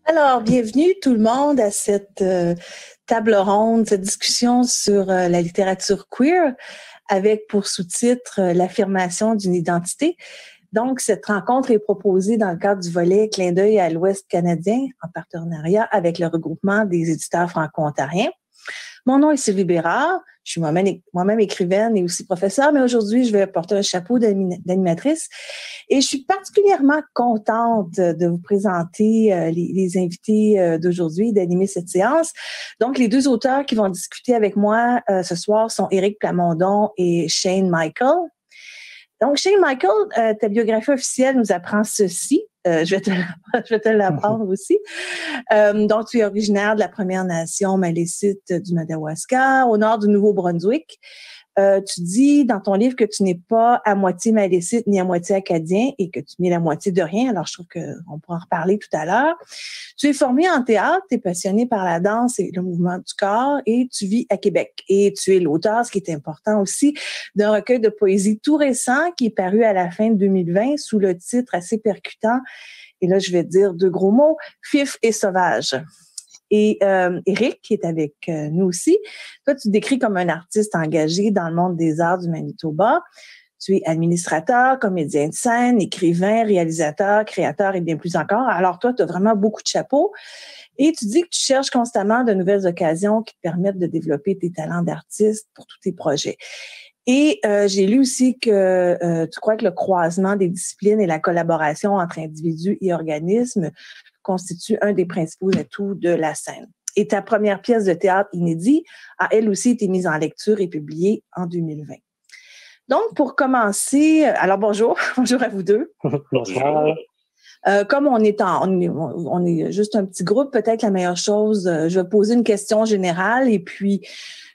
Alors, bienvenue tout le monde à cette table ronde, cette discussion sur la littérature queer avec pour sous-titre l'affirmation d'une identité. Donc, cette rencontre est proposée dans le cadre du volet Clin d'œil à l'Ouest canadien en partenariat avec le regroupement des éditeurs franco-ontariens. Mon nom est Sylvie Bérard. Je suis moi-même écrivaine et aussi professeure, mais aujourd'hui, je vais porter un chapeau d'animatrice. Et je suis particulièrement contente de vous présenter les invités d'aujourd'hui, d'animer cette séance. Donc, les deux auteurs qui vont discuter avec moi ce soir sont Éric Plamondon et Shane Michael. Donc, Shane Michael, ta biographie officielle nous apprend ceci. Je vais te l'apprendre aussi. Donc, tu es originaire de la Première Nation Malécite du Madawaska, au nord du Nouveau-Brunswick. Tu dis dans ton livre que tu n'es pas à moitié malécite ni à moitié acadien et que tu n'es la moitié de rien. Alors, je trouve qu'on pourra en reparler tout à l'heure. Tu es formé en théâtre, tu es passionné par la danse et le mouvement du corps et tu vis à Québec. Et tu es l'auteur, ce qui est important aussi, d'un recueil de poésie tout récent qui est paru à la fin de 2020 sous le titre assez percutant, et là, je vais dire deux gros mots, Fif et sauvage. Et Éric, qui est avec nous aussi, toi, tu te décris comme un artiste engagé dans le monde des arts du Manitoba. Tu es administrateur, comédien de scène, écrivain, réalisateur, créateur et bien plus encore. Alors toi, tu as vraiment beaucoup de chapeaux. Et tu dis que tu cherches constamment de nouvelles occasions qui te permettent de développer tes talents d'artiste pour tous tes projets. Et j'ai lu aussi que tu crois que le croisement des disciplines et la collaboration entre individus et organismes constitue un des principaux atouts de la scène. Et ta première pièce de théâtre inédite a elle aussi été mise en lecture et publiée en 2020. Donc, pour commencer, alors bonjour, bonjour à vous deux. Bonjour. Comme on est juste un petit groupe, peut-être la meilleure chose, je vais poser une question générale et puis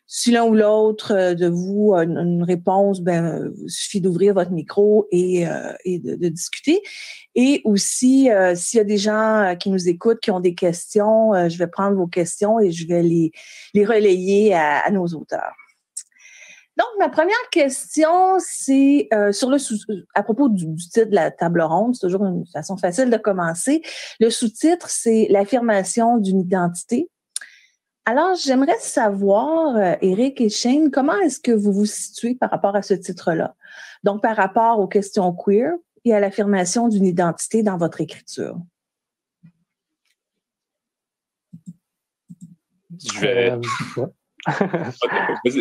si l'un ou l'autre de vous a une réponse, il suffit d'ouvrir votre micro et de discuter. Et aussi, s'il y a des gens qui nous écoutent, qui ont des questions, je vais prendre vos questions et je vais les relayer à nos auteurs. Donc, ma première question, c'est à propos du titre de la table ronde. C'est toujours une façon facile de commencer. Le sous-titre, c'est l'affirmation d'une identité. Alors, j'aimerais savoir, Éric et Shane, comment est-ce que vous vous situez par rapport à ce titre-là? Donc, par rapport aux questions queer et à l'affirmation d'une identité dans votre écriture. Je vais...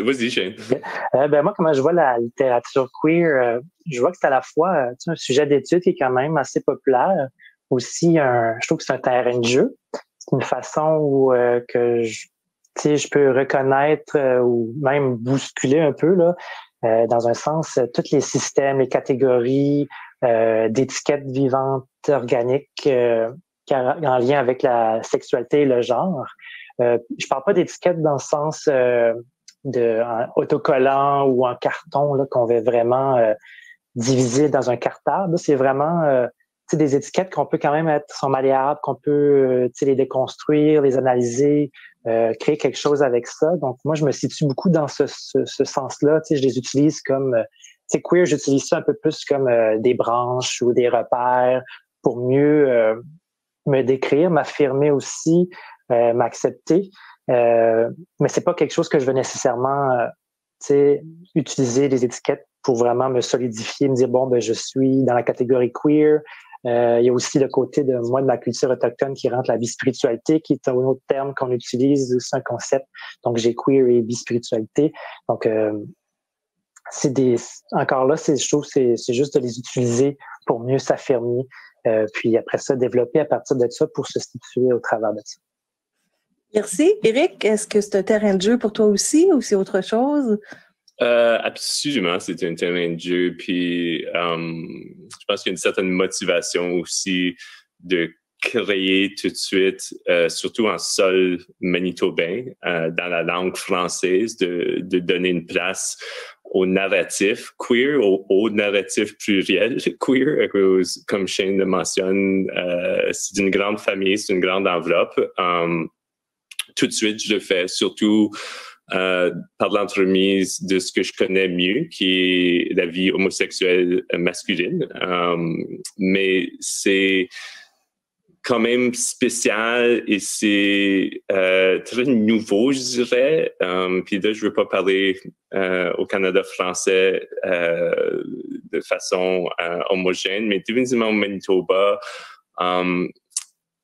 Vas-y, Shane. Moi, comment je vois la littérature queer, je vois que c'est à la fois un sujet d'étude qui est quand même assez populaire. Aussi, je trouve que c'est un terrain de jeu. C'est une façon où je peux reconnaître ou même bousculer un peu, là, dans un sens, tous les systèmes, les catégories d'étiquettes vivantes organiques en lien avec la sexualité et le genre. Je parle pas d'étiquettes dans le sens autocollant ou en carton là, qu'on va vraiment diviser dans un cartable. C'est vraiment des étiquettes qu'on peut quand même sont malléables, qu'on peut les déconstruire, les analyser, créer quelque chose avec ça. Donc moi, je me situe beaucoup dans ce sens-là. Je les utilise comme queer, j'utilise ça un peu plus comme des branches ou des repères pour mieux me décrire, m'affirmer aussi, m'accepter. Mais c'est pas quelque chose que je veux nécessairement utiliser les étiquettes pour vraiment me solidifier, me dire je suis dans la catégorie queer. Il y a aussi le côté de ma culture autochtone qui rentre la bispiritualité, qui est un autre terme qu'on utilise, c'est un concept. Donc j'ai queer et bispiritualité. Donc encore là, je trouve c'est juste de les utiliser pour mieux s'affirmer, puis après ça développer à partir de ça pour se situer au travers de ça. Merci. Éric, est-ce que c'est un terrain de jeu pour toi aussi ou c'est autre chose? Absolument, c'est un terrain de jeu. Puis, je pense qu'il y a une certaine motivation aussi de créer tout de suite, surtout en sol manitobain, dans la langue française, de donner une place au narratif queer, au narratif pluriel queer, comme Shane le mentionne, c'est une grande famille, c'est une grande enveloppe. Tout de suite, je le fais, surtout par l'entremise de ce que je connais mieux, qui est la vie homosexuelle masculine. Mais c'est quand même spécial et c'est très nouveau, je dirais. Puis là, je veux pas parler au Canada français de façon homogène, mais définitivement au Manitoba,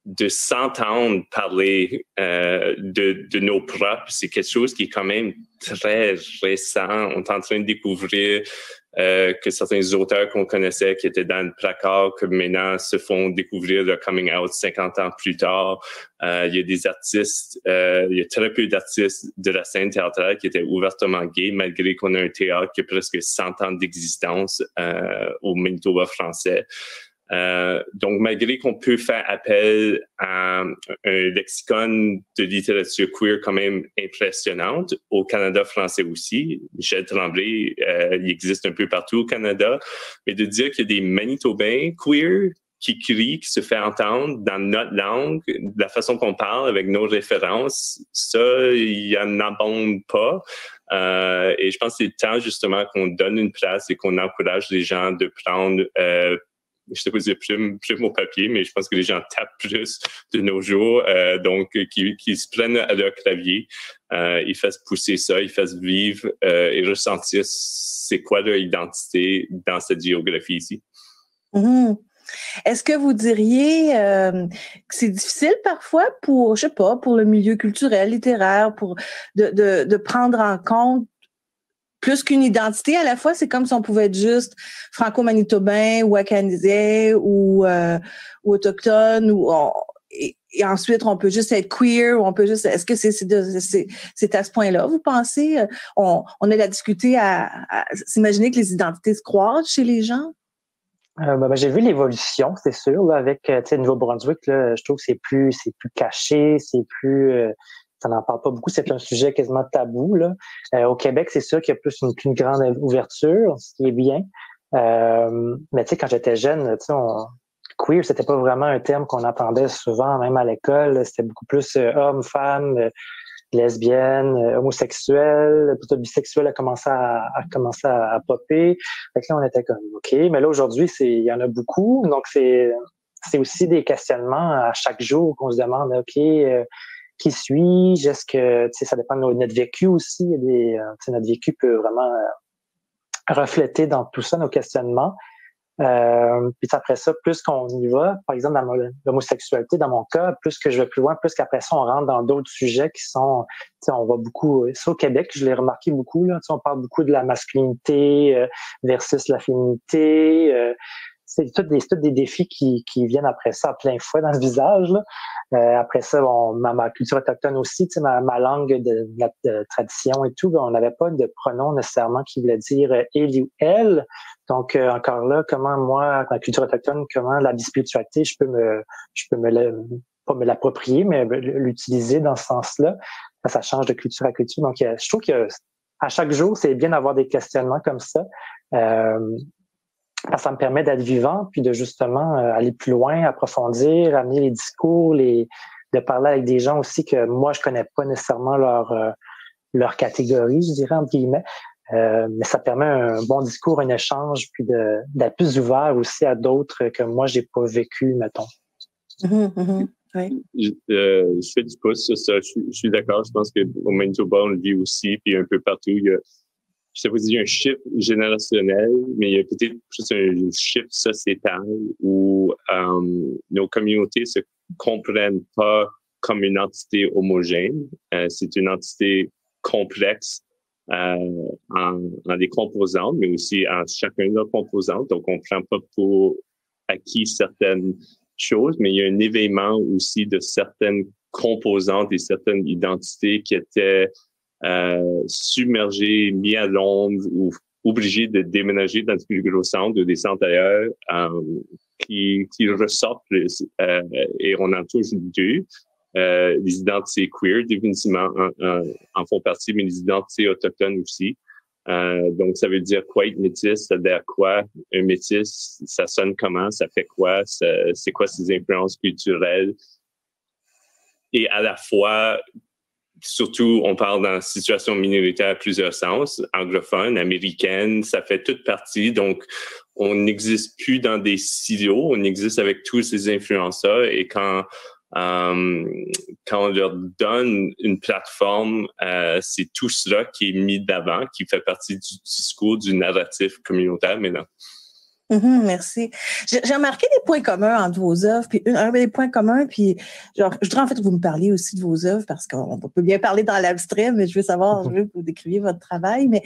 de s'entendre parler de nos propres, c'est quelque chose qui est quand même très récent. On est en train de découvrir que certains auteurs qu'on connaissait qui étaient dans le placard, que maintenant se font découvrir leur coming out 50 ans plus tard. Il y a des artistes, il y a très peu d'artistes de la scène théâtrale qui étaient ouvertement gays, malgré qu'on a un théâtre qui a presque 100 ans d'existence au Manitoba français. Donc, malgré qu'on peut faire appel à un lexicon de littérature queer quand même impressionnante, au Canada français aussi, Michel Tremblay, il existe un peu partout au Canada, mais de dire qu'il y a des Manitobains queer qui crient, qui se fait entendre dans notre langue, de la façon qu'on parle, avec nos références, ça, il n'en abonde pas. Et je pense que c'est le temps justement qu'on donne une place et qu'on encourage les gens de prendre je sais pas dire plume au papier, mais je pense que les gens tapent plus de nos jours, donc qui se prennent à leur clavier, ils fassent pousser ça, ils fassent vivre et ressentir c'est quoi leur identité dans cette géographie ici. Mm-hmm. Est-ce que vous diriez que c'est difficile parfois pour, je sais pas, pour le milieu culturel, littéraire, pour de prendre en compte plus qu'une identité à la fois, c'est comme si on pouvait être juste franco-manitobain ou acadien ou autochtone et ensuite on peut juste être queer ou on peut juste. Est-ce que c'est à ce point-là, vous pensez? On a discuté à s'imaginer que les identités se croisent chez les gens? J'ai vu l'évolution, c'est sûr, là, avec le Nouveau-Brunswick. Là, je trouve que c'est plus caché, c'est plus. Ça n'en parle pas beaucoup, c'est un sujet quasiment tabou. Là. Au Québec, c'est sûr qu'il y a plus une grande ouverture, ce qui est bien. Mais tu sais, quand j'étais jeune, queer, c'était pas vraiment un terme qu'on entendait souvent, même à l'école. C'était beaucoup plus homme, femme, lesbienne, homosexuelle, plutôt bisexuelle a commencé à popper. Fait que là, on était comme OK, mais là aujourd'hui, il y en a beaucoup. Donc c'est aussi des questionnements à chaque jour qu'on se demande OK, qui suis-je? Est-ce que ça dépend de notre vécu aussi. Notre vécu peut vraiment refléter dans tout ça nos questionnements. Puis après ça, plus qu'on y va, par exemple dans l'homosexualité, dans mon cas, plus que je vais plus loin, plus qu'après ça, on rentre dans d'autres sujets qui sont, on va beaucoup, ça au Québec, je l'ai remarqué beaucoup, là, on parle beaucoup de la masculinité versus la féminité. C'est tous des défis qui viennent après ça à plein fouet dans le visage. Là. Après ça, ma culture autochtone aussi, ma langue de tradition et tout, on n'avait pas de pronom nécessairement qui voulait dire il ou elle. Donc encore là, comment moi, ma culture autochtone, comment la bispiritualité, je peux pas me l'approprier, mais l'utiliser dans ce sens-là. Ça change de culture à culture. Donc je trouve que à chaque jour, c'est bien d'avoir des questionnements comme ça. Ça me permet d'être vivant, puis de justement aller plus loin, approfondir, amener les discours, de parler avec des gens aussi que moi, je connais pas nécessairement leur catégorie, je dirais, entre guillemets. Mais ça permet un bon discours, un échange, puis d'être plus ouvert aussi à d'autres que moi, j'ai pas vécu, mettons. Mm-hmm, mm-hmm, oui. Je fais du pouce sur ça. Je suis d'accord. Je pense qu'au Manitoba, on le vit aussi, puis un peu partout, je sais pas si il y a un shift générationnel, mais il y a peut-être plus un shift sociétal où nos communautés se comprennent pas comme une entité homogène. C'est une entité complexe en des composantes, mais aussi en chacun de leurs composantes. Donc, on prend pas pour acquis certaines choses, mais il y a un éveillement aussi de certaines composantes et certaines identités qui étaient submergés, mis à l'ombre ou obligés de déménager dans des plus gros centres ou des centres ailleurs qui ressortent plus. Et on en touche deux. Les identités queer, définitivement, en font partie, mais les identités autochtones aussi. Donc, ça veut dire quoi être métis? Ça veut dire quoi? Un métis, ça sonne comment? Ça fait quoi? C'est quoi ses influences culturelles? Et à la fois, surtout, on parle dans situation minoritaire à plusieurs sens, anglophone, américaine, ça fait toute partie. Donc, on n'existe plus dans des silos, on existe avec tous ces influenceurs et quand on leur donne une plateforme, c'est tout cela qui est mis d'avant, qui fait partie du discours, du narratif communautaire maintenant. Merci. J'ai remarqué des points communs entre vos œuvres, puis un des points communs, puis genre, je voudrais en fait que vous me parliez aussi de vos œuvres, parce qu'on peut bien parler dans l'abstrait, mais je veux savoir, je veux que vous décriviez votre travail. Mais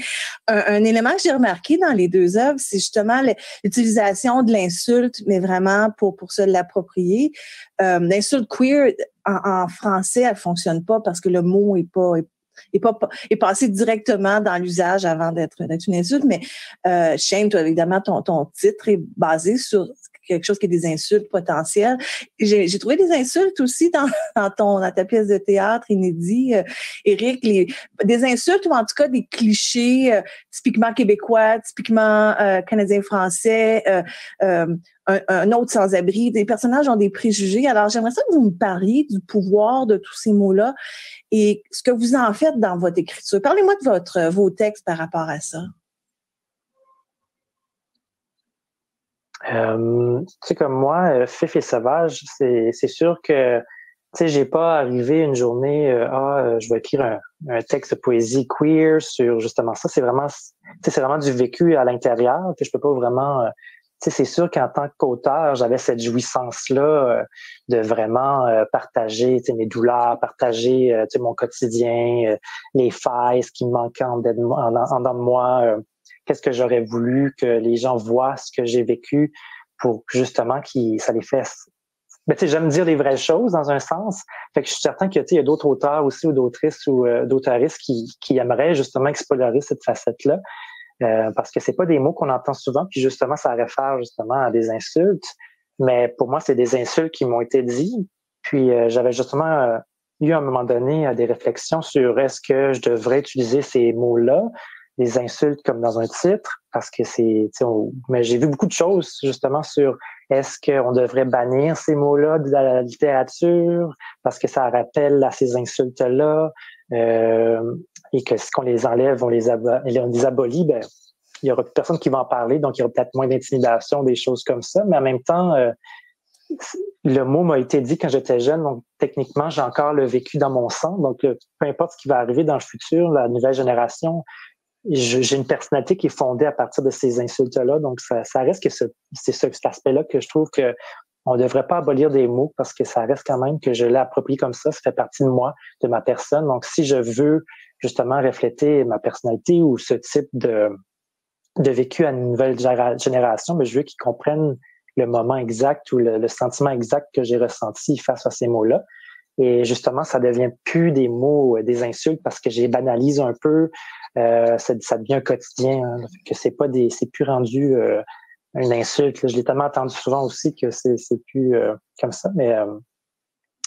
un élément que j'ai remarqué dans les deux œuvres, c'est justement l'utilisation de l'insulte, mais vraiment pour se l'approprier. L'insulte queer, en français, elle fonctionne pas parce que le mot est passé directement dans l'usage avant d'être une insulte, mais Shane, toi, évidemment, ton titre est basé sur quelque chose qui est des insultes potentielles. J'ai trouvé des insultes aussi dans ta pièce de théâtre inédit, Éric, des insultes ou en tout cas des clichés typiquement québécois, typiquement canadien-français, un autre sans-abri. Des personnages ont des préjugés. Alors, j'aimerais ça que vous me parliez du pouvoir de tous ces mots-là et ce que vous en faites dans votre écriture. Parlez-moi de vos textes par rapport à ça. Tu sais, comme moi, Fif et Sauvage, c'est sûr que, tu sais, j'ai pas arrivé une journée, je vais écrire un texte de poésie queer sur justement ça. C'est vraiment du vécu à l'intérieur, que je peux pas vraiment, tu sais, c'est sûr qu'en tant qu'auteur, j'avais cette jouissance-là de vraiment partager, tu sais, mes douleurs, partager, tu sais, mon quotidien, les failles, ce qui me manquait en dedans de moi, qu'est-ce que j'aurais voulu que les gens voient ce que j'ai vécu pour justement ça les fasse. Mais tu sais, j'aime dire les vraies choses dans un sens. Fait que je suis certain que tu sais, il y a d'autres auteurs aussi ou d'autrices ou d'auteuristes qui aimeraient justement explorer cette facette-là. Parce que c'est pas des mots qu'on entend souvent, puis justement, ça réfère justement à des insultes. Mais pour moi, c'est des insultes qui m'ont été dites. Puis j'avais justement eu à un moment donné des réflexions sur est-ce que je devrais utiliser ces mots-là, des insultes comme dans un titre, parce que mais j'ai vu beaucoup de choses justement sur est-ce qu'on devrait bannir ces mots-là de la littérature parce que ça rappelle à ces insultes-là, et que si on les enlève, on les abolit, ben il y aura plus personne qui va en parler, donc il y aura peut-être moins d'intimidation, des choses comme ça, mais en même temps, le mot m'a été dit quand j'étais jeune, donc techniquement, j'ai encore le vécu dans mon sang, donc peu importe ce qui va arriver dans le futur, la nouvelle génération, j'ai une personnalité qui est fondée à partir de ces insultes-là, donc ça reste que c'est cet aspect-là que je trouve que on ne devrait pas abolir des mots parce que ça reste quand même que je l'ai approprié comme ça fait partie de moi, de ma personne. Donc, si je veux justement refléter ma personnalité ou ce type de vécu à une nouvelle génération, mais je veux qu'ils comprennent le moment exact ou le sentiment exact que j'ai ressenti face à ces mots-là. Et justement, ça devient plus des mots, des insultes parce que j'ai banalise un peu. Ça devient un quotidien, hein, que c'est plus rendu une insulte. Là. Je l'ai tellement entendu souvent aussi que c'est plus comme ça. Mais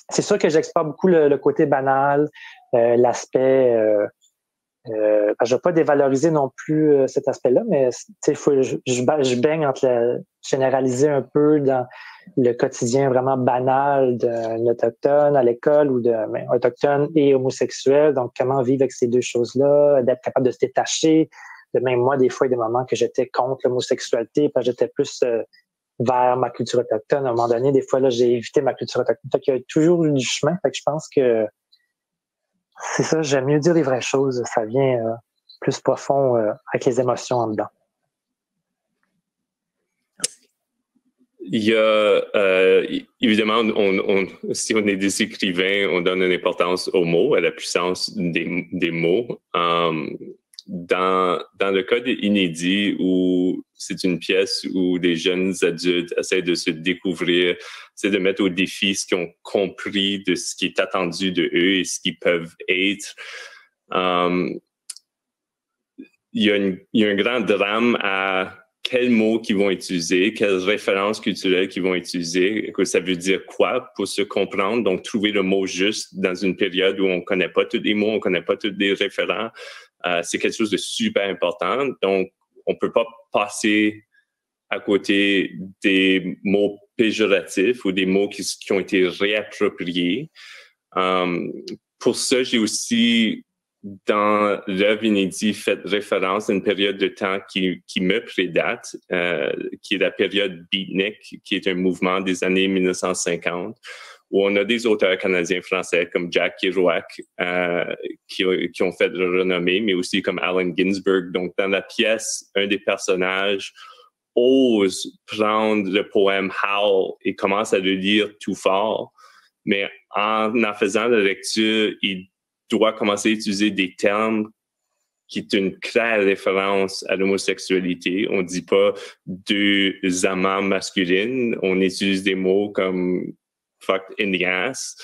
c'est sûr que j'explore beaucoup le côté banal, l'aspect. Je ne vais pas dévaloriser non plus cet aspect-là, mais je baigne entre généraliser un peu dans le quotidien vraiment banal d'un autochtone à l'école ou d'un autochtone et homosexuel. Donc, comment vivre avec ces deux choses-là, d'être capable de se détacher. De même, moi, des fois, il y a des moments que j'étais contre l'homosexualité, parce que j'étais plus vers ma culture autochtone. À un moment donné, des fois, là, j'ai évité ma culture autochtone. Fait qu'il y a toujours eu du chemin. Fait que je pense que c'est ça, j'aime mieux dire les vraies choses. Ça vient plus profond avec les émotions en dedans. Il y a, évidemment, si on est des écrivains, on donne une importance aux mots, à la puissance des mots. Dans le cas d'Inédit, où c'est une pièce où des jeunes adultes essaient de se découvrir, essaient de mettre au défi ce qu'ils ont compris de ce qui est attendu de eux et ce qu'ils peuvent être, il y a un grand drame à quels mots qu'ils vont utiliser, quelles références culturelles qu'ils vont utiliser, que ça veut dire quoi pour se comprendre. Donc, trouver le mot juste dans une période où on ne connaît pas tous les mots, on ne connaît pas tous les référents, c'est quelque chose de super important. Donc, on ne peut pas passer à côté des mots péjoratifs ou des mots qui ont été réappropriés. pour ça, j'ai aussi, dans l'œuvre inédite, fait référence à une période de temps qui me prédate, qui est la période beatnik, qui est un mouvement des années 1950, où on a des auteurs canadiens-français comme Jack Kerouac qui ont fait de renommée, mais aussi comme Allen Ginsberg. Donc, dans la pièce, un des personnages ose prendre le poème Howl et commence à le lire tout fort, mais en faisant la lecture, il doit commencer à utiliser des termes qui est une claire référence à l'homosexualité. On ne dit pas deux amants masculines, on utilise des mots comme fuck in the ass.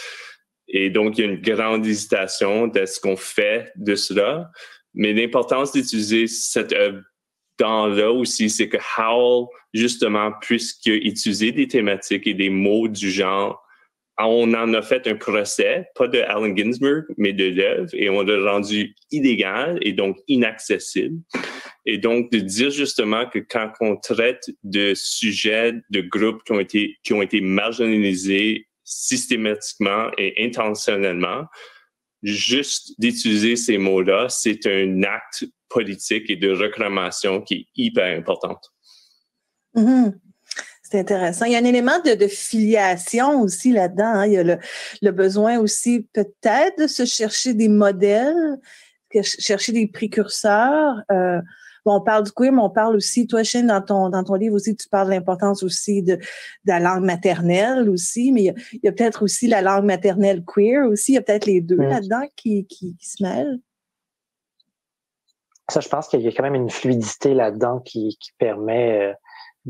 Et donc, il y a une grande hésitation de ce qu'on fait de cela. Mais l'importance d'utiliser cette œuvre dans-là aussi, c'est que Howl, justement, puisque utiliser des thématiques et des mots du genre, on en a fait un procès, pas de Allen Ginsberg, mais de l'œuvre, et on l'a rendu illégal et donc inaccessible. Et donc, de dire justement que quand on traite de sujets, de groupes qui ont été marginalisés systématiquement et intentionnellement, juste d'utiliser ces mots-là, c'est un acte politique et de réclamation qui est hyper importante. Mm-hmm. C'est intéressant. Il y a un élément de filiation aussi là-dedans. Hein. Il y a le besoin aussi peut-être de se chercher des modèles, chercher des précurseurs. Bon, on parle du queer, mais on parle aussi, toi, Shane, dans ton livre aussi, tu parles de l'importance aussi de la langue maternelle aussi, mais il y a peut-être aussi la langue maternelle queer aussi. Il y a peut-être les deux là-dedans qui se mêlent. Ça, je pense qu'il y a quand même une fluidité là-dedans qui permet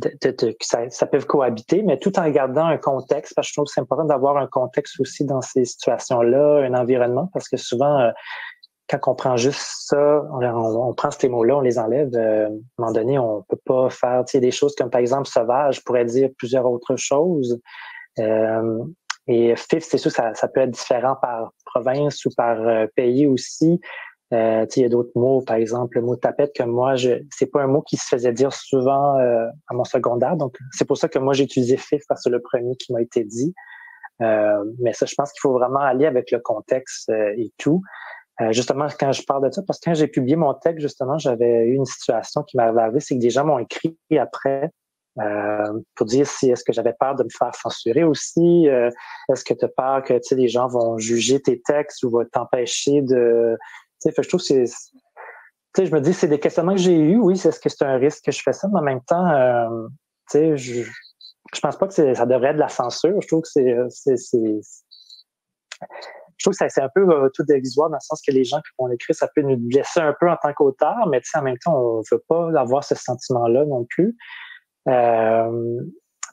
que ça peut cohabiter, mais tout en gardant un contexte, parce que je trouve que c'est important d'avoir un contexte aussi dans ces situations-là, un environnement, parce que souvent, quand on prend juste ça, on prend ces mots-là, on les enlève, à un moment donné, on peut pas faire des choses comme, par exemple, sauvage pourrait dire plusieurs autres choses. Et fif, c'est sûr, ça peut être différent par province ou par pays aussi. Il y a d'autres mots, par exemple, le mot tapette, que moi, c'est pas un mot qui se faisait dire souvent à mon secondaire. Donc, c'est pour ça que moi, j'ai utilisé fif parce que c'est le premier qui m'a été dit. Mais ça, je pense qu'il faut vraiment aller avec le contexte et tout. Justement, quand je parle de ça, parce que quand j'ai publié mon texte, justement, j'avais eu une situation qui m'est arrivée, c'est que des gens m'ont écrit après pour dire est-ce que j'avais peur de me faire censurer aussi, est-ce que tu as peur que les gens vont juger tes textes ou vont t'empêcher de... je trouve que je me dis, c'est des questionnements que j'ai eus, oui, est-ce que c'est un risque que je fais ça, mais en même temps, je pense pas que ça devrait être de la censure. Je trouve que c'est un peu tout dérisoire dans le sens que les gens qui vont l'écrire, ça peut nous blesser un peu en tant qu'auteur, mais en même temps, on veut pas avoir ce sentiment-là non plus.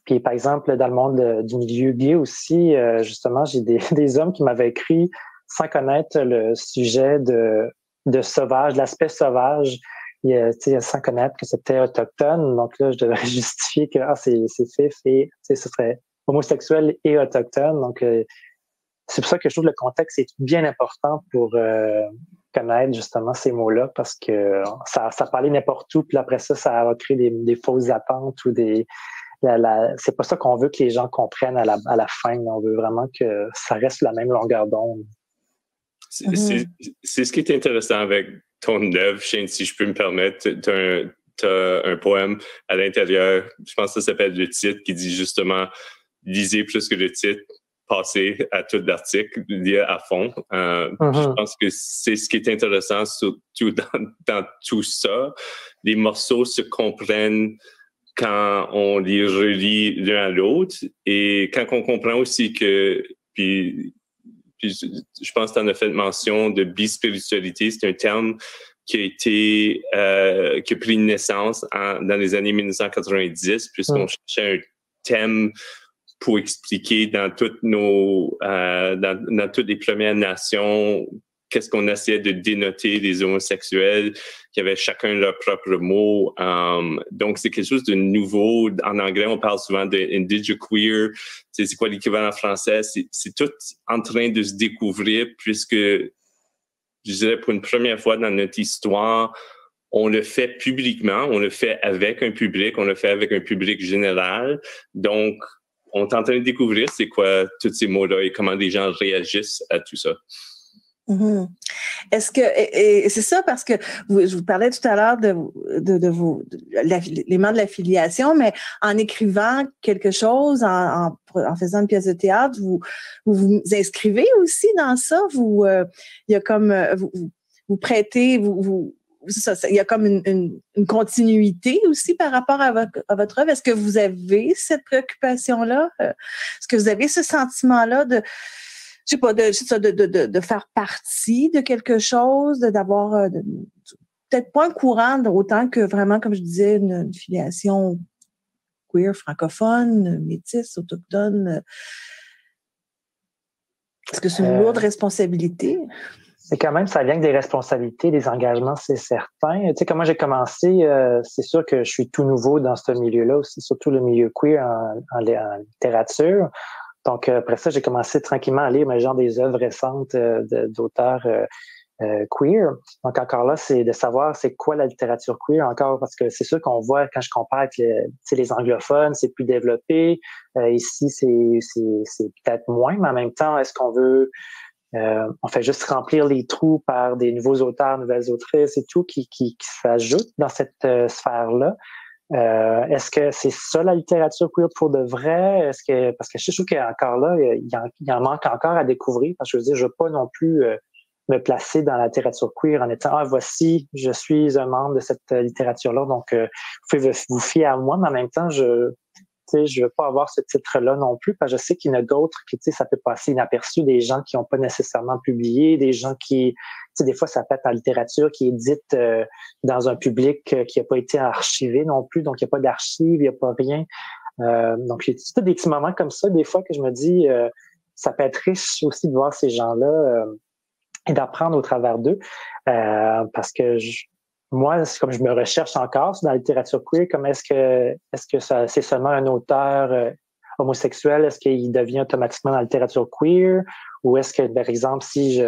Puis, par exemple, dans le monde du milieu gay aussi, justement, j'ai des hommes qui m'avaient écrit sans connaître le sujet de sauvage, l'aspect sauvage, sans connaître que c'était autochtone. Donc là, je devrais justifier que c'est fif et ce serait homosexuel et autochtone. Donc, c'est pour ça que je trouve que le contexte est bien important pour connaître justement ces mots-là parce que ça parlait n'importe où, puis après ça va créer des fausses attentes ou c'est pas ça qu'on veut que les gens comprennent à la fin. On veut vraiment que ça reste la même longueur d'onde. C'est ce qui est intéressant avec ton œuvre, Shane, si je peux me permettre. T'as un poème à l'intérieur, je pense que ça s'appelle Le titre, qui dit justement « Lisez plus que le titre, passez à tout l'article, lire à fond ». Je pense que c'est ce qui est intéressant, surtout dans tout ça. Les morceaux se comprennent quand on les relie l'un à l'autre et quand on comprend aussi que... Puis je pense que tu en as fait mention de bispiritualité. C'est un terme qui a pris naissance dans les années 1990, puisqu'on cherchait un thème pour expliquer dans toutes dans toutes les Premières Nations qu'est-ce qu'on essayait de dénoter des homosexuels, qui avaient chacun leur propre mot. Donc, c'est quelque chose de nouveau. En anglais, on parle souvent de indigequeer. C'est quoi l'équivalent français? C'est tout en train de se découvrir puisque, je dirais, pour une première fois dans notre histoire, on le fait publiquement, on le fait avec un public, on le fait avec un public général. Donc, on est en train de découvrir c'est quoi tous ces mots-là et comment les gens réagissent à tout ça. Mm-hmm. Est-ce que et c'est ça parce que je vous parlais tout à l'heure de l'élément de l'affiliation, mais en écrivant quelque chose, en faisant une pièce de théâtre, vous inscrivez aussi dans ça. Il y a comme vous prêtez, il y a comme une continuité aussi par rapport à votre œuvre. Est-ce que vous avez cette préoccupation-là? Est-ce que vous avez ce sentiment-là de je sais pas, de faire partie de quelque chose, d'avoir peut-être pas un courant autant que vraiment, comme je disais, une filiation queer, francophone, métisse, autochtone. Est-ce que c'est une lourde responsabilité? C'est quand même, ça vient avec des responsabilités, des engagements, c'est certain. Tu sais, comment j'ai commencé, c'est sûr que je suis tout nouveau dans ce milieu-là aussi, surtout le milieu queer en littérature. Donc, après ça, j'ai commencé tranquillement à lire des œuvres récentes d'auteurs queer. Donc, encore là, c'est de savoir c'est quoi la littérature queer, encore, parce que c'est sûr qu'on voit, quand je compare avec les anglophones, c'est plus développé. Ici, c'est peut-être moins, mais en même temps, est-ce qu'on veut... on fait juste remplir les trous par des nouveaux auteurs, nouvelles autrices et tout qui s'ajoutent dans cette sphère-là. Est-ce que c'est ça la littérature queer pour de vrai? Parce que je trouve qu'encore là, il en manque encore à découvrir. Parce que je veux pas non plus me placer dans la littérature queer en étant voici, je suis un membre de cette littérature-là, donc vous pouvez vous fier à moi, mais en même temps, je veux pas avoir ce titre-là non plus, parce que je sais qu'il y en a d'autres qui, ça peut passer inaperçu, des gens qui n'ont pas nécessairement publié, des gens qui, des fois, ça peut être en littérature qui est dite dans un public qui n'a pas été archivé non plus, donc il n'y a pas d'archives, il n'y a pas rien. Donc, il y a des petits moments comme ça, des fois, que je me dis, ça peut être riche aussi de voir ces gens-là et d'apprendre au travers d'eux, parce que moi, c'est comme je me recherche encore dans la littérature queer, comme est-ce que c'est seulement un auteur homosexuel, est-ce qu'il devient automatiquement dans la littérature queer, ou est-ce que, par exemple, si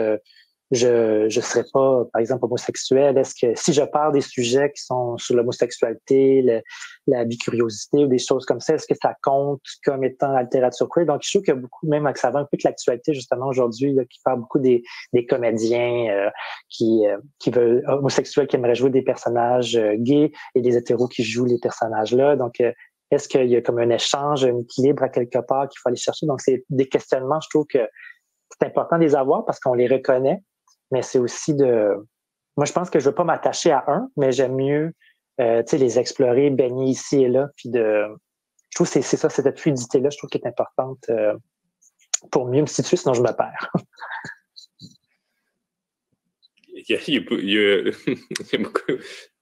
je serais pas, par exemple, homosexuel, est-ce que si je parle des sujets qui sont sur l'homosexualité, la bicuriosité ou des choses comme ça, est-ce que ça compte comme étant la littérature queer? Donc, je trouve qu'il y a beaucoup, même ça va un peu de l'actualité, justement, aujourd'hui, qui parle beaucoup des comédiens qui veulent, homosexuels qui aimeraient jouer des personnages gays et des hétéros qui jouent les personnages-là. Donc, est-ce qu'il y a comme un échange, un équilibre à quelque part qu'il faut aller chercher? Donc, c'est des questionnements, je trouve que c'est important de les avoir parce qu'on les reconnaît, mais c'est aussi moi, je pense que je veux pas m'attacher à un, mais j'aime mieux, les explorer, baigner ici et là, puis je trouve que c'est ça, cette fluidité-là, je trouve qu'elle est importante pour mieux me situer, sinon je me perds. Il y a beaucoup,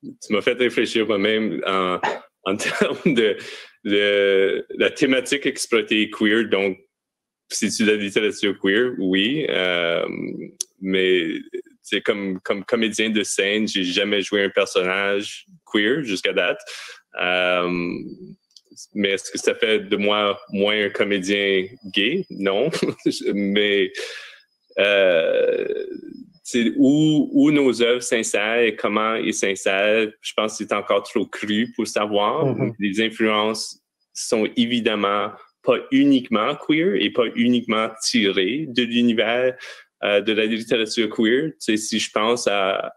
tu m'as fait réfléchir moi-même en termes de la thématique exploitée queer, donc c'est-tu de la littérature queer? Oui. Mais c'est comme comédien de scène, j'ai jamais joué un personnage queer jusqu'à date. Mais est-ce que ça fait de moi moins un comédien gay? Non. Mais où nos œuvres s'insèrent et comment ils s'insèrent, je pense que c'est encore trop cru pour savoir. Mm-hmm. Les influences sont évidemment pas uniquement queer et pas uniquement tirées de l'univers de la littérature queer. Si je pense à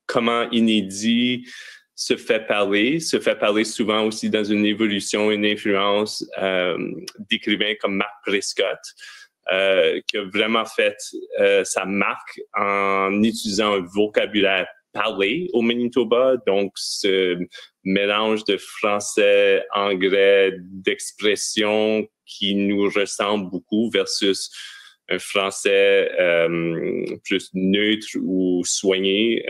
comment Inédit se fait parler souvent aussi dans une évolution, une influence d'écrivains comme Mark Prescott, qui a vraiment fait sa marque en utilisant un vocabulaire parlé au Manitoba, donc ce mélange de français, anglais, d'expression qui nous ressemble beaucoup versus un français plus neutre ou soigné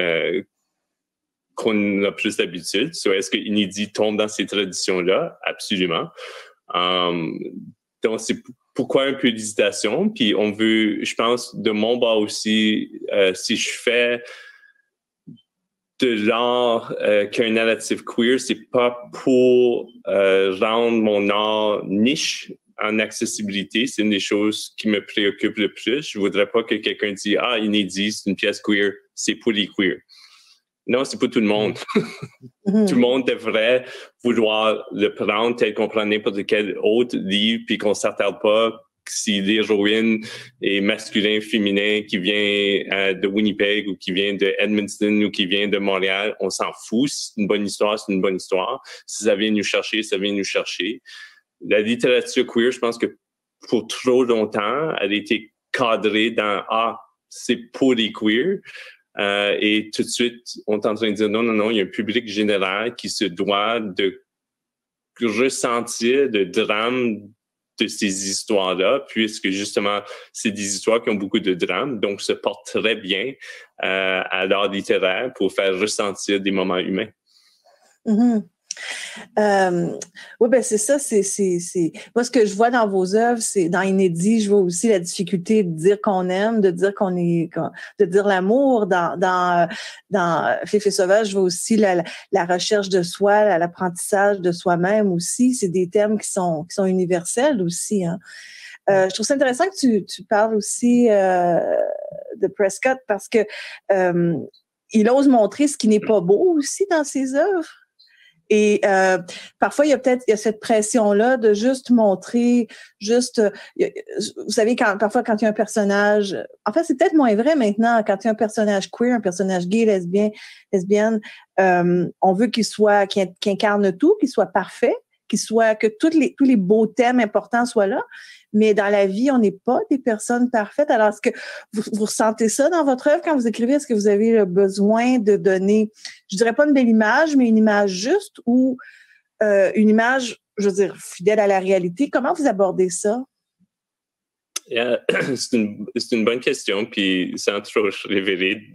qu'on a plus d'habitude. Est-ce que Inédit tombe dans ces traditions-là? Absolument. Donc, c'est pourquoi un peu d'hésitation. Puis on veut, je pense, de mon bord aussi, si je fais de l'art qu'un narratif queer, c'est pas pour rendre mon art niche en accessibilité. C'est une des choses qui me préoccupe le plus. Je voudrais pas que quelqu'un dise « Ah, Inédit, c'est une pièce queer, c'est pour les queers ». Non, c'est pour tout le monde. Mm-hmm. Tout le monde devrait vouloir le prendre tel qu'on prend n'importe quel autre livre puis qu'on s'attarde pas si l'héroïne est masculin, féminin, qui vient de Winnipeg ou qui vient de Edmonton ou qui vient de Montréal, on s'en fout. Si c'est une bonne histoire, c'est une bonne histoire. Si ça vient nous chercher, ça vient nous chercher. La littérature queer, je pense que pour trop longtemps, elle a été cadrée dans « Ah, c'est pour les queers ». Et tout de suite, on est en train de dire non, il y a un public général qui se doit de ressentir le drame de ces histoires-là, puisque justement, c'est des histoires qui ont beaucoup de drame, donc se portent très bien à l'art littéraire pour faire ressentir des moments humains. Mm-hmm. Oui, ben c'est ça. Moi, ce que je vois dans vos œuvres, c'est dans Inédit, je vois aussi la difficulté de dire qu'on aime, de dire de dire l'amour. Dans Fief et Sauvage, je vois aussi la recherche de soi, l'apprentissage de soi-même aussi. C'est des thèmes qui sont universels aussi, hein. Je trouve ça intéressant que tu parles aussi de Prescott parce que il ose montrer ce qui n'est pas beau aussi dans ses œuvres. Et parfois, il y a cette pression-là de juste montrer, vous savez, parfois quand il y a un personnage, en fait, c'est peut-être moins vrai maintenant, quand il y a un personnage queer, un personnage gay, lesbienne, on veut qu'il incarne tout, qu'il soit parfait, que tous les beaux thèmes importants soient là. Mais dans la vie, on n'est pas des personnes parfaites. Alors, est-ce que vous ressentez ça dans votre œuvre quand vous écrivez? Est-ce que vous avez le besoin de donner, je dirais pas une belle image, mais une image juste ou une image, je veux dire, fidèle à la réalité? Comment vous abordez ça? C'est une bonne question, puis sans trop révéler,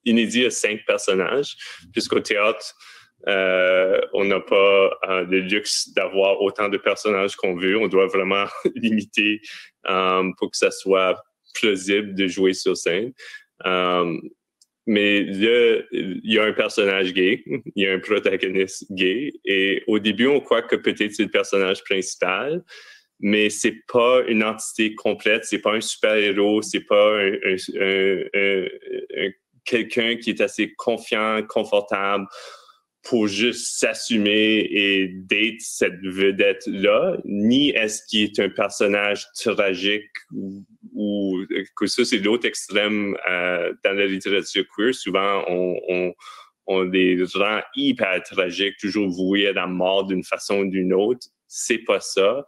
Inédit a 5 personnages, puisqu'au théâtre, on n'a pas le luxe d'avoir autant de personnages qu'on veut. On doit vraiment limiter pour que ça soit plausible de jouer sur scène. Mais là, il y a un personnage gay, il y a un protagoniste gay, et au début, on croit que peut-être c'est le personnage principal, mais c'est pas une entité complète, c'est pas un super-héros, c'est pas quelqu'un qui est assez confiant, confortable pour juste s'assumer et d'être cette vedette-là, ni est-ce qu'il est un personnage tragique ou que ça, c'est l'autre extrême dans la littérature queer. Souvent, on les rend hyper tragiques, toujours voués à la mort d'une façon ou d'une autre. C'est pas ça.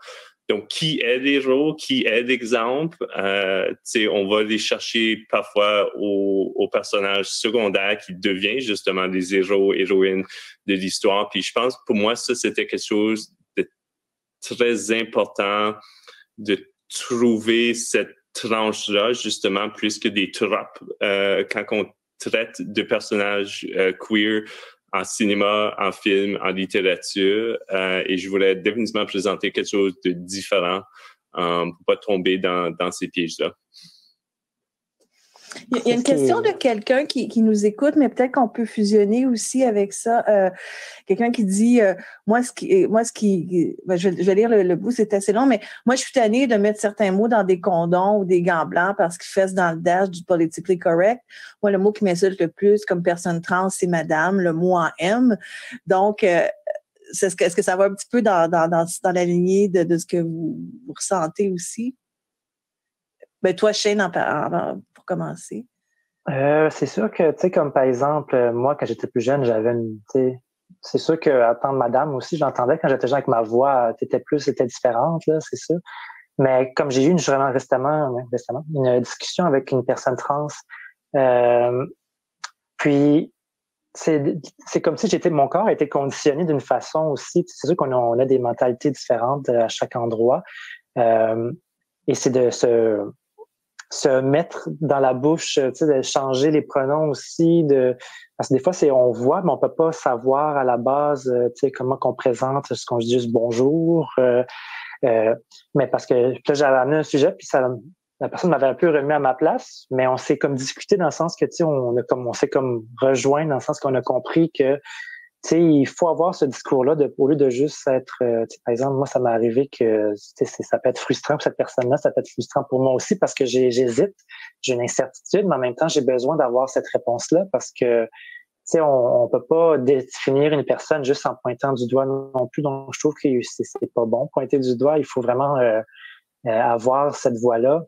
Donc, qui est l'héros, qui est l'exemple? On va les chercher parfois aux personnages secondaires qui deviennent justement des héros, héroïnes de l'histoire. Puis je pense, pour moi, ça, c'était quelque chose de très important de trouver cette tranche-là, justement, puisque des tropes, quand on traite de personnages queer, en cinéma, en film, en littérature, et je voulais définitivement présenter quelque chose de différent pour pas tomber dans ces pièges-là. Il y a une question de quelqu'un qui nous écoute, mais peut-être qu'on peut fusionner aussi avec ça. Quelqu'un qui dit, je vais lire le bout, c'est assez long, mais moi, je suis tannée de mettre certains mots dans des condoms ou des gants blancs parce qu'ils fessent dans le dash du politically correct. Moi, le mot qui m'insulte le plus comme personne trans, c'est madame, le mot en M. Donc, est-ce que ça va un petit peu dans la lignée de ce que vous ressentez aussi? Ben, toi, Shane, pour commencer. C'est sûr que, tu sais, comme par exemple, moi, quand j'étais plus jeune, c'est sûr qu'attendre madame aussi, j'entendais quand j'étais jeune avec ma voix, c'était différente, là, c'est ça. Mais comme j'ai eu récemment, une discussion avec une personne trans, puis c'est comme si mon corps a été conditionné d'une façon aussi. C'est sûr qu'on a des mentalités différentes à chaque endroit. Et c'est de se mettre dans la bouche, tu sais, de changer les pronoms aussi, parce que des fois on voit, mais on peut pas savoir à la base, tu sais, comment qu'on présente ce qu'on dit juste bonjour, mais parce que là j'avais amené un sujet puis la personne m'avait un peu remis à ma place, mais on s'est comme discuté dans le sens que, tu sais, on s'est comme rejoint dans le sens qu'on a compris que, tu sais, il faut avoir ce discours-là au lieu de juste être, par exemple, moi, ça m'est arrivé que ça peut être frustrant pour cette personne-là, ça peut être frustrant pour moi aussi parce que j'hésite, j'ai une incertitude, mais en même temps, j'ai besoin d'avoir cette réponse-là parce que, tu sais, on peut pas définir une personne juste en pointant du doigt non plus. Donc, je trouve que c'est pas bon pointer du doigt. Il faut vraiment avoir cette voix-là.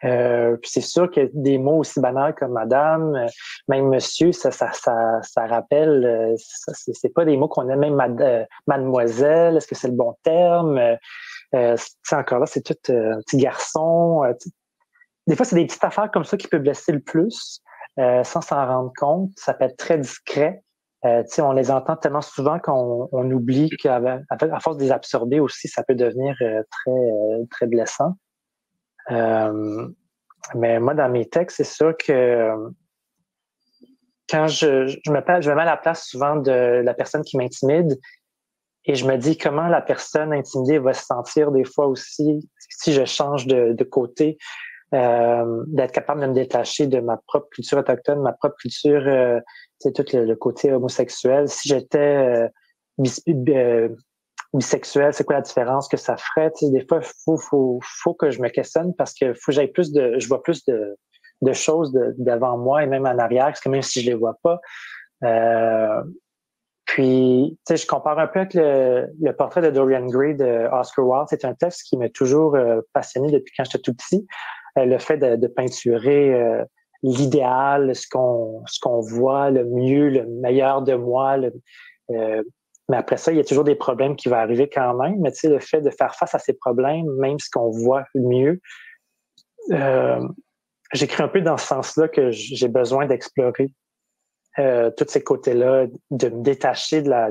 Puis c'est sûr que des mots aussi banals comme madame, même monsieur, ça rappelle, c'est pas des mots qu'on aime, même mademoiselle, est-ce que c'est le bon terme? Encore là, c'est tout un petit garçon. Des fois, c'est des petites affaires comme ça qui peuvent blesser le plus, sans s'en rendre compte. Ça peut être très discret. On les entend tellement souvent qu'on oublie qu'à force de les absorber aussi, ça peut devenir très blessant. Mais moi, dans mes textes, c'est sûr que quand je me mets à la place souvent de la personne qui m'intimide et je me dis comment la personne intimidée va se sentir des fois aussi si je change de côté, d'être capable de me détacher de ma propre culture autochtone, ma propre culture, tout le côté homosexuel. Si j'étais bisexuel, c'est quoi la différence que ça ferait? Des fois, faut que je me questionne parce que faut que j'aille je vois plus de choses devant moi et même en arrière, parce que même si je les vois pas. Puis, je compare un peu avec le portrait de Dorian Gray de Oscar Wilde. C'est un texte qui m'a toujours passionné depuis quand j'étais tout petit. Le fait de peinturer l'idéal, ce qu'on voit, le mieux, le meilleur de moi, mais après ça, il y a toujours des problèmes qui vont arriver quand même. Mais le fait de faire face à ces problèmes, même ce qu'on voit le mieux, j'écris un peu dans ce sens-là que j'ai besoin d'explorer tous ces côtés-là, de me détacher de la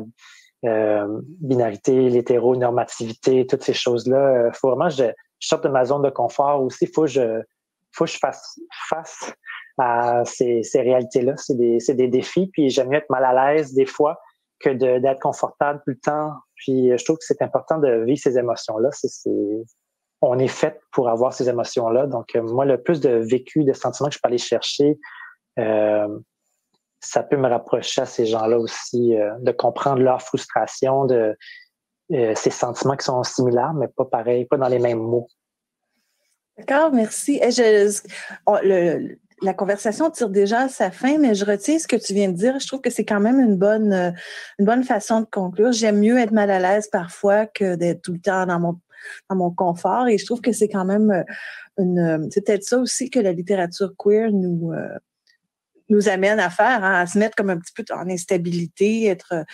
binarité, l'hétéronormativité, toutes ces choses-là. Faut vraiment que je sorte de ma zone de confort aussi. Faut que je fasse face à ces réalités-là. C'est des défis. Puis j'aime mieux être mal à l'aise des fois que d'être confortable tout le temps. Puis je trouve que c'est important de vivre ces émotions-là. On est fait pour avoir ces émotions-là. Donc, moi, le plus de vécu, de sentiments que je peux aller chercher, ça peut me rapprocher à ces gens-là aussi, de comprendre leur frustration, de ces sentiments qui sont similaires, mais pas pareils, pas dans les mêmes mots. D'accord, merci. La conversation tire déjà à sa fin, mais je retiens ce que tu viens de dire. Je trouve que c'est quand même une bonne façon de conclure. J'aime mieux être mal à l'aise parfois que d'être tout le temps dans mon confort. Et je trouve que c'est quand même c'est peut-être ça aussi que la littérature queer nous amène à faire, hein, à se mettre comme un petit peu en instabilité, être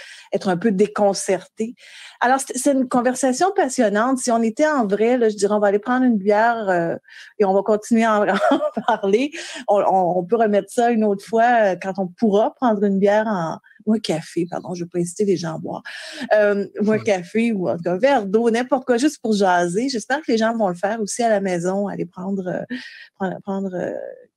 un peu déconcerté. Alors, c'est une conversation passionnante. Si on était en vrai, là, je dirais, on va aller prendre une bière et on va continuer à en parler. On peut remettre ça une autre fois quand on pourra prendre une bière ou un café, pardon, je ne veux pas inciter les gens à boire. Ou un café ou un verre d'eau, n'importe quoi, juste pour jaser. J'espère que les gens vont le faire aussi à la maison, aller prendre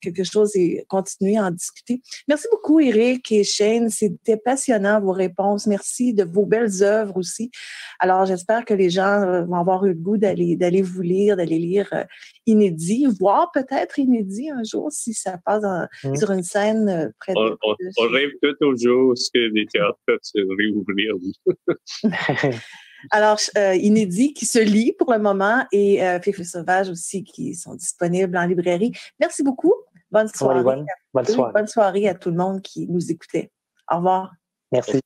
quelque chose et continuer à en discuter. Merci beaucoup, Éric et Shane. C'était passionnant, vos réponses. Merci de vos belles œuvres aussi. Alors, j'espère que les gens vont avoir eu le goût d'aller vous lire, d'aller lire Inédit, voire peut-être Inédit un jour si ça passe sur une scène près de... On rêve tout au jour que les théâtres peuvent se réouvrir. Alors, Inédit qui se lit pour le moment et Fifi Sauvage aussi qui sont disponibles en librairie. Merci beaucoup. Bonne soirée. Bonne soirée. Bonne soirée à tout le monde qui nous écoutait. Au revoir. Merci.